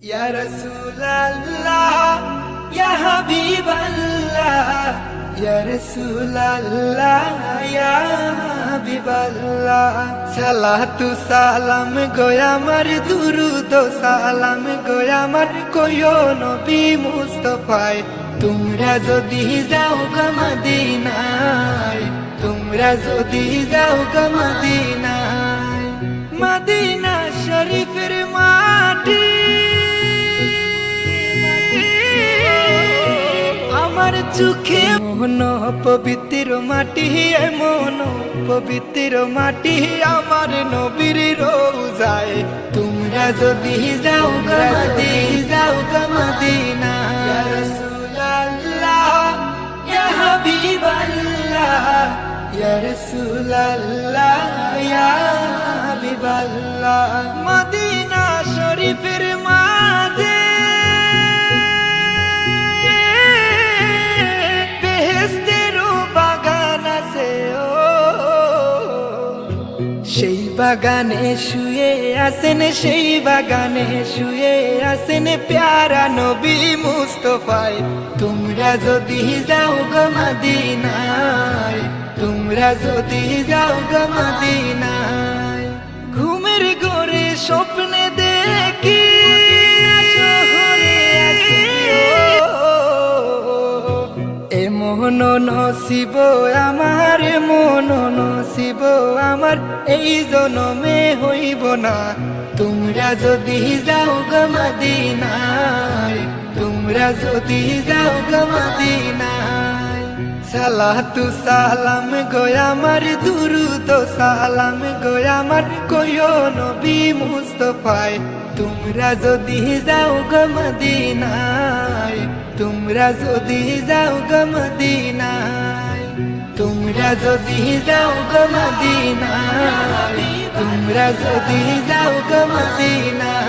ইয়া রাসূলুল্লাহ ইয়া হাবিবাল্লাহ ইয়া রাসূলুল্লাহ ইয়া হাবিবাল্লাহ সালাতু সালাম গো আমার দুরুদ সালাম গো আমার কইও নবী মুস্তাফায় তোমরা যদি যাও গো মদিনায় তোমরা যদি যাও গো মদিনায় মদিনা শরীফের মাটি আমার চোখে মন পবিত্র মাটি এমন পবিত্র মাটি আমার নবীর রোজায় তোমরা যদি যাও গো মদিনা ইয়া রাসূলুল্লাহ ইয়া হাবিবাল্লাহ ইয়া রাসূলুল্লাহ ইয়া হাবিবাল্লাহ মদিনা শরীফের মাঝে সেই বাগানে শুয়ে আছেন সেই বাগানে শুয়ে আছেন প্যারা নবী মুস্তাফায় তোমরা যদি যাও গো মদিনায় তোমরা যদি যাও গো মদিনায় ঘুমের ঘরে স্বপ্নে দেখি মন নসিব আমার মন নসিব আমার এই জনমে হইব না তোমরা যদি যাও গো মদিনায় তোমরা যদি যাও গো মদিনায় সালাতু সালাম গো আমার দুরুদ সালাম গো আমার কইও নবী মুস্তাফায় তোমরা যদি যাও গো মদিনায় তোমরা যদি যাও গো মদিনায় তোমরা যদি যাও গো মদিনায় তোমরা যদি যাও গো মদিনায়।